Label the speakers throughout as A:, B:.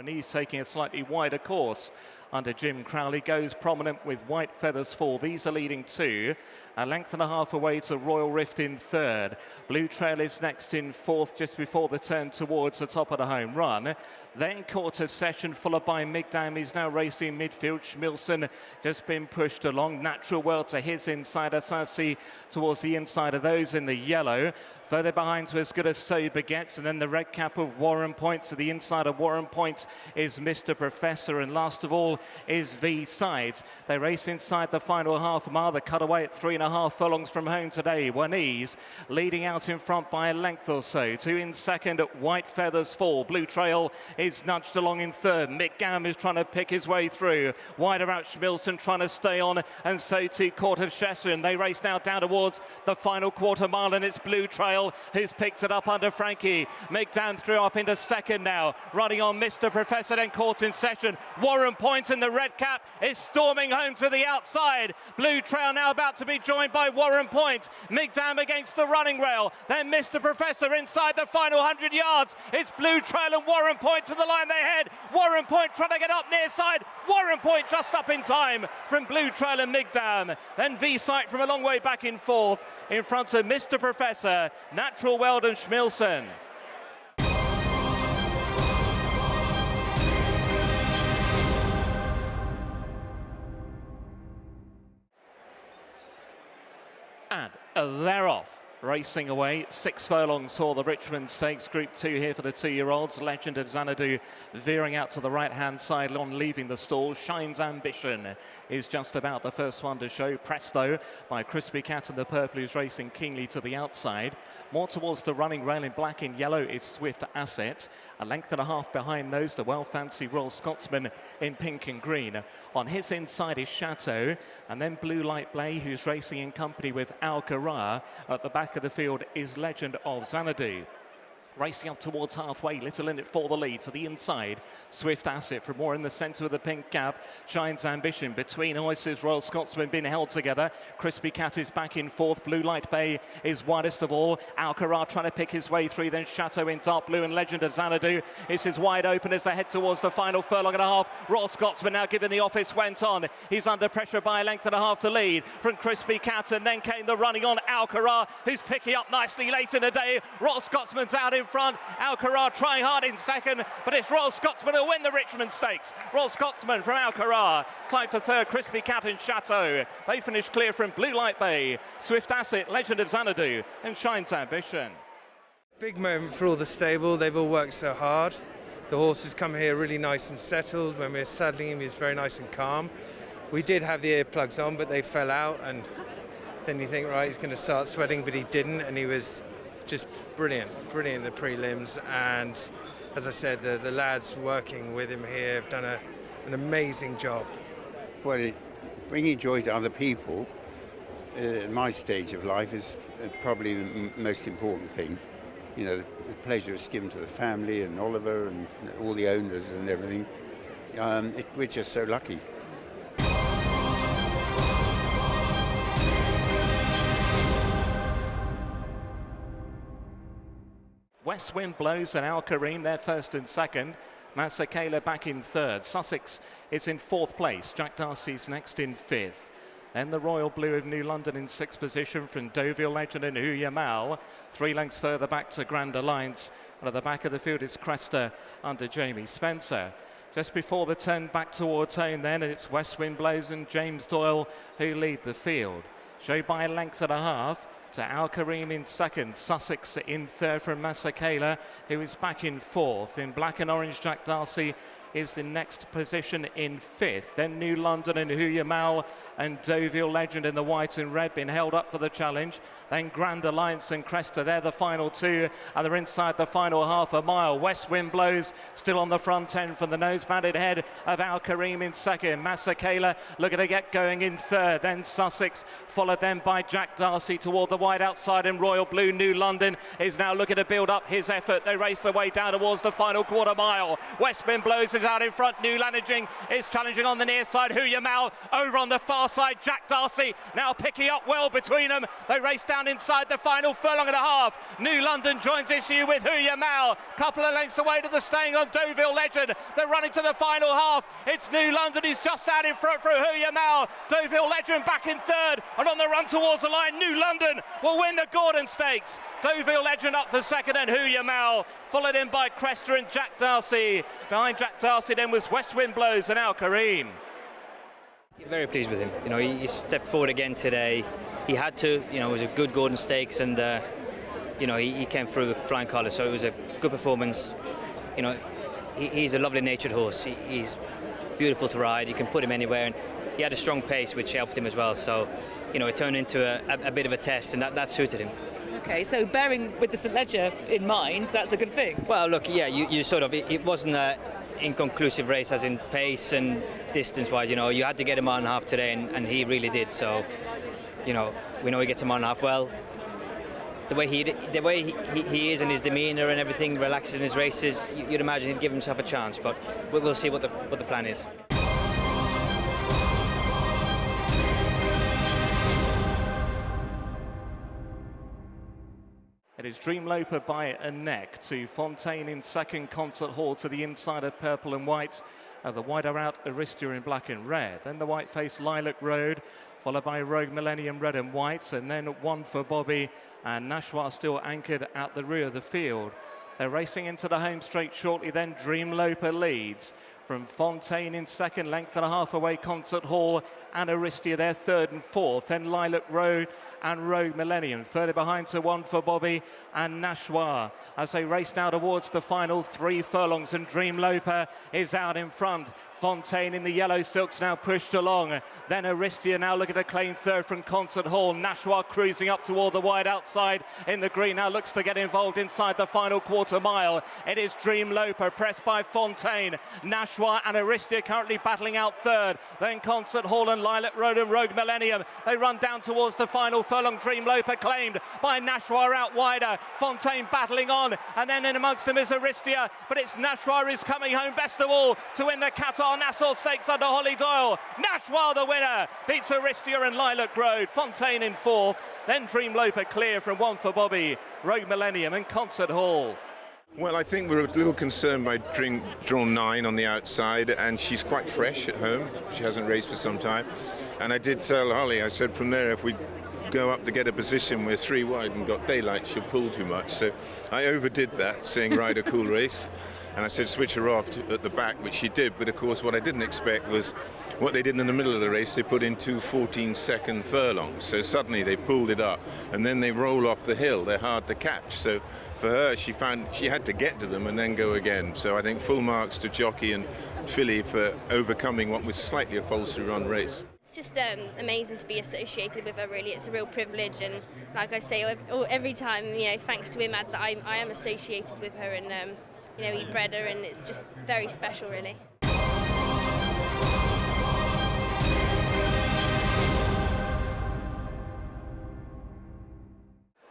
A: He's taking a slightly wider course under Jim Crowley, goes prominent with White Feathers Fall. These are leading two. A length and a half away to Royal Rift in third. Blue Trail is next in fourth, just before the turn towards the top of the home run. Then Court of Session, followed by Migdam. He's now racing midfield. Schmilson just been pushed along. Natural World to his inside. Asasi towards the inside of those in the yellow. Further behind to As Good As Sober Gets. And then the red cap of Warren Point. To the inside of Warren Point is Mr. Professor. And last of all is V-Sides. They race inside the final half mile. The cutaway at 3.5 furlongs from home today. Wanese leading out in front by a length or so. Two in second at White Feathers Fall. Blue Trail is nudged along in third. Mick Gam is trying to pick his way through. Wider out Schmilson trying to stay on, and so too Court of Session. They race now down towards the final quarter mile, and it's Blue Trail who's picked it up under Frankie. Mick Gam through up into second now. Running on Mr. Professor, then Court in Session. Warren Point in the red cap is storming home to the outside. Blue Trail now about to be joined by Warren Point. Migdam against the running rail. Then Mr. Professor inside the final 100 yards. It's Blue Trail and Warren Point to the line they head. Warren Point trying to get up near side. Warren Point just up in time from Blue Trail and Migdam. Then V-Sight from a long way back in fourth in front of Mr. Professor, Natural Weld and Schmilson. And they're off. Racing away, 6 furlongs for the Richmond Stakes. Group 2 here for the 2-year-olds. Legend of Xanadu veering out to the right-hand side on leaving the stall. Shine's Ambition is just about the first one to show. Presto by Crispy Cat and the Purple, who's racing keenly to the outside. More towards the running rail in black and yellow is Swift Asset. A length and a half behind those, the well-fancy Royal Scotsman in pink and green. On his inside is Chateau, and then Blue Light Blay, who's racing in company with Alcaraz. At the back of the field is Legend of Xanadu. Racing up towards halfway, little in it for the lead. To the inside, Swift Asset. From more in the centre of the pink cap, Shine's Ambition. Between horses, Royal Scotsman been held together. Crispy Cat is back in fourth. Blue Light Bay is widest of all. Alcaraz trying to pick his way through. Then Chateau in dark blue and Legend of Xanadu is as wide open as they head towards the final furlong and a half. Royal Scotsman now giving the office went on. He's under pressure by a length and a half to lead from Crispy Cat, and then came the running on Alcaraz, who's picking up nicely late in the day. Royal Scotsman's out in front. Alcaraz trying hard in second, but it's Royal Scotsman who win the Richmond Stakes. Royal Scotsman from Alcaraz, tied for third, Crispy Cat and Chateau. They finish clear from Blue Light Bay, Swift Asset, Legend of Xanadu and Shine's Ambition.
B: Big moment for all the stable. They've all worked so hard. The horses come here really nice and settled. When we were saddling him, he was very nice and calm. We did have the earplugs on, but they fell out, and then you think, right, he's going to start sweating, but he didn't, and he was just brilliant in the prelims. And as I said, the lads working with him here have done an amazing job.
C: Well, bringing joy to other people at my stage of life is probably the most important thing. You know, the pleasure is given to the family and Oliver and all the owners and everything. We're just so lucky.
A: West Wind Blows and Al Kareem, they're first and second. Masakela back in third. Sussex is in fourth place. Jack Darcy's next in fifth. Then the Royal Blue of New London in sixth position from Deauville Legend and Huyamal. 3 lengths further back to Grand Alliance. And at the back of the field is Cresta under Jamie Spencer. Just before the turn back towards home then, it's West Wind Blows and James Doyle who lead the field. Showed by a length and a half to Al Kareem in second. Sussex in third from Masakela, who is back in fourth. In black and orange, Jack Darcy is in next position in fifth. Then New London and Huyamal and Deauville Legend in the white and red been held up for the challenge. Then Grand Alliance and Cresta, they're the final two, and they're inside the final half a mile. West Wind Blows still on the front end from the nose-banded head of Al Kareem in second. Masakela looking to get going in third. Then Sussex, followed then by Jack Darcy toward the wide outside in Royal Blue. New London is now looking to build up his effort. They race their way down towards the final quarter mile. West Wind Blows is out in front. New Lanaging is challenging on the near side. Huya Mal over on the far side. Jack Darcy now picking up well between them. They race down inside the final furlong and a half. New London joins issue with Huya Mal. Couple of lengths away to the staying on Deauville Legend. They're running to the final half. It's New London who's just out in front for Huya Mal. Deauville Legend back in third and on the run towards the line. New London will win the Gordon Stakes. Deauville Legend up for second and Huya Mal followed in by Cresta and Jack Darcy. Behind Jack Darcy then was West Wind Blows and Al Kareem.
D: Very pleased with him. You know, he stepped forward again today. He had to. You know, it was a good Gordon Stakes, and you know, he came through with flying colours. So it was a good performance. You know, he's a lovely natured horse. He's beautiful to ride. You can put him anywhere, and he had a strong pace, which helped him as well. So, you know, it turned into a bit of a test, and that suited him.
E: Okay, so bearing with the St Ledger in mind, that's a good thing.
D: Well, look, yeah, you sort of, it wasn't an inconclusive race as in pace and distance-wise. You know, you had to get him on half today, and he really did. So, you know, we know he gets him on half well. The way he is and his demeanour and everything, relaxes in his races, you'd imagine he'd give himself a chance. But we'll see what the plan is.
A: It is Dreamloper by a neck to Fontaine in second, Concert Hall to the inside of purple and white. The wider out Aristia in black and red. Then the white face Lilac Road, followed by Rogue Millennium red and white, and then One for Bobby and Nashwa still anchored at the rear of the field. They're racing into the home straight shortly then. Dreamloper leads from Fontaine in second, length and a half away Concert Hall and Aristia there third and fourth. Then Lilac Road and Rogue Millennium further behind to One for Bobby and Nashwa as they race now towards the final 3 furlongs, and Dreamloper is out in front. Fontaine in the yellow silks now pushed along. Then Aristia now looking to claim third from Concert Hall. Nashwa cruising up toward the wide outside in the green. Now looks to get involved inside the final quarter mile. It is Dreamloper pressed by Fontaine. Nashwa and Aristia currently battling out third. Then Concert Hall and Lilac Road and Rogue Millennium. They run down towards the final furlong. Dreamloper claimed by Nashwa out wider. Fontaine battling on, and then in amongst them is Aristia, but it's Nashwa who's coming home best of all to win the Qatar Nassau Stakes under Hollie Doyle. Nashwa the winner, beats Aristia and Lilac Road. Fontaine in fourth, then Dreamloper clear from One for Bobby, Rogue Millennium and Concert Hall.
F: Well, I think we're a little concerned by drawn 9 on the outside, and she's quite fresh at home. She hasn't raced for some time. And I did tell Hollie, I said from there, if we go up to get a position, we're 3 wide and got daylight, she'll pull too much. So I overdid that, saying ride a cool race. And I said switch her off at the back, which she did. But of course, what I didn't expect was what they did in the middle of the race. They put in 2 14-second furlongs. So suddenly they pulled it up, and then they roll off the hill. They're hard to catch. So for her, she found she had to get to them and then go again. So I think full marks to Jockey and Filly for overcoming what was slightly a falsely run race.
G: It's just amazing to be associated with her, really. It's a real privilege, and like I say, every time, you know, thanks to Imad that I am associated with her, and you know, he bred her, and it's just very special, really.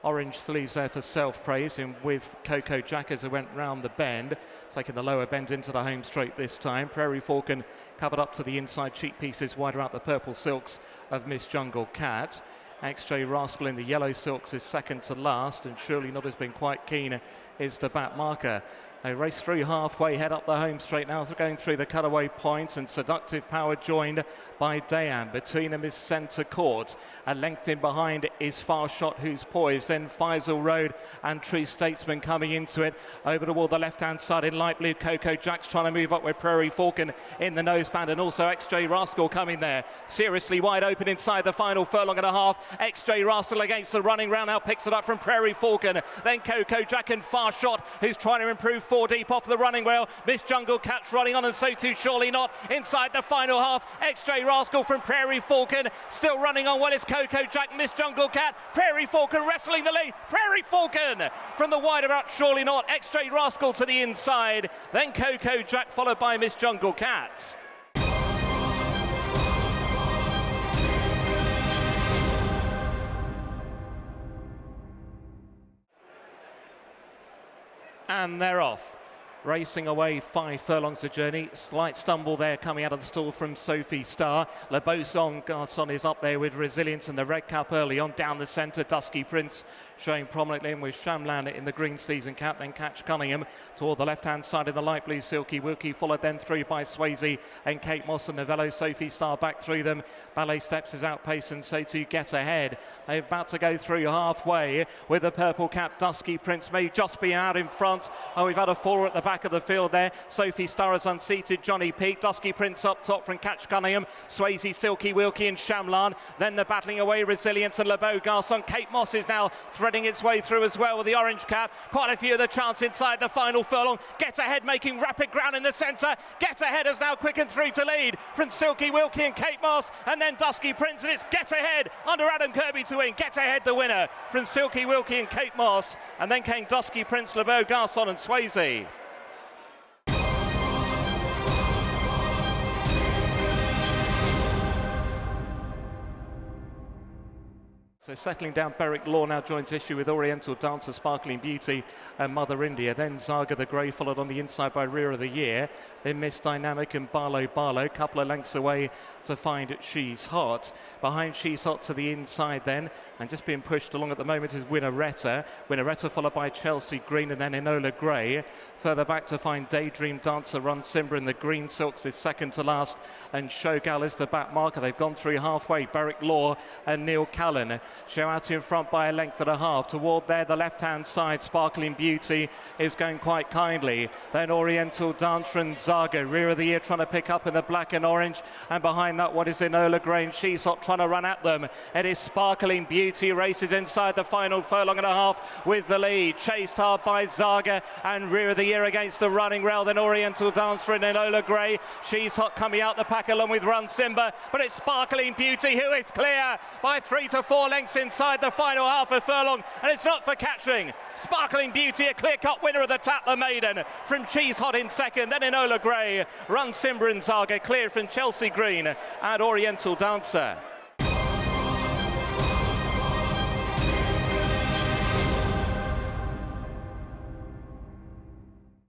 A: Orange sleeves there for self-praise, and with Coco Jack as it went round the bend, taking the lower bend into the home straight this time. Prairie Falcon covered up to the inside, cheek pieces wider out the purple silks of Miss Jungle Cat. XJ Rascal in the yellow silks is second to last, and surely not has been quite keen is the back marker. They race through halfway, head up the home straight now, going through the cutaway point, and Seductive Power joined by Dayan. Between them is Centre Court. A length in behind is Far Shot, who's poised. Then Faisal Road and True Statesman coming into it. Over toward the left-hand side in light blue, Coco Jack's trying to move up with Prairie Falcon in the noseband, and also XJ Rascal coming there. Seriously wide open inside the final furlong and a half. XJ Rascal against the running round now picks it up from Prairie Falcon. Then Coco Jack and Far Shot, who's trying to improve 4 deep off the running rail. Miss Jungle Cat's running on, and so too Surely Not inside the final half. XJ Rascal from Prairie Falcon still running on well as Coco Jack. Miss Jungle Cat, Prairie Falcon wrestling the lead. Prairie Falcon from the wider out, Surely Not. XJ Rascal to the inside, then Coco Jack followed by Miss Jungle Cat. And they're off. racing away 5 furlongs of journey. Slight stumble there coming out of the stall from Sophie Star. Le Beau Garçon is up there with Resilience and the red cap early on. Down the centre, Dusky Prince showing prominently in with Shamlan in the green sleeves and cap, then Catch Cunningham toward the left-hand side in the light blue Silky Wilkie, followed then through by Swayze and Kate Moss and Novello. Sophie Star back through them. Ballet Steps is outpaced and so too Get Ahead. They're about to go through halfway with the purple cap. Dusky Prince may just be out in front. Oh, we've had a faller at the back of the field there. Sophie Star has unseated Johnny Peak. Dusky Prince up top from Catch Cunningham. Swayze, Silky Wilkie and Shamlan. Then the battling away Resilience and Le Beau Garçon. Kate Moss is now threading its way through as well with the orange cap. Quite a few of the chance inside the final furlong. Get Ahead making rapid ground in the centre. Get Ahead has now quickened through to lead from Silky Wilkie and Kate Moss, and then Dusky Prince, and it's Get Ahead under Adam Kirby to win. Get Ahead the winner from Silky Wilkie and Kate Moss, and then came Dusky Prince, Le Beau Garçon and Swayze. So settling down, Berwick Law now joins issue with Oriental Dancer, Sparkling Beauty and Mother India. Then Zaga the Grey, followed on the inside by Rear of the Year. Then Miss Dynamic and Barlow, couple of lengths away to find She's Hot. Behind She's Hot to the inside then, and just being pushed along at the moment is Winneretta. Winneretta followed by Chelsea Green and then Enola Grey. Further back to find Daydream Dancer, Run Simba in the green silks is second to last, and Shogal is the back marker. They've gone through halfway, Berwick Law and Neil Callan. Show out in front by a length and a half. Toward there, the left-hand side, Sparkling Beauty is going quite kindly. Then Oriental Dancer and Zaga, Rear of the Year trying to pick up in the black and orange. And behind that, what is Enola Grey and She's Hot trying to run at them. It is Sparkling Beauty races inside the final furlong and a half with the lead. Chased hard by Zaga and Rear of the Year against the running rail. Then Oriental Dancer and Enola Grey. She's Hot coming out the pack along with Run Simba. But it's Sparkling Beauty who is clear by 3 to 4 lengths inside the final half a furlong, and it's not for catching. Sparkling Beauty, a clear-cut winner of the Tatler Maiden from She's Hot in second, then Enola Grey, Run Simba and Zaga clear from Chelsea Green and Oriental Dancer.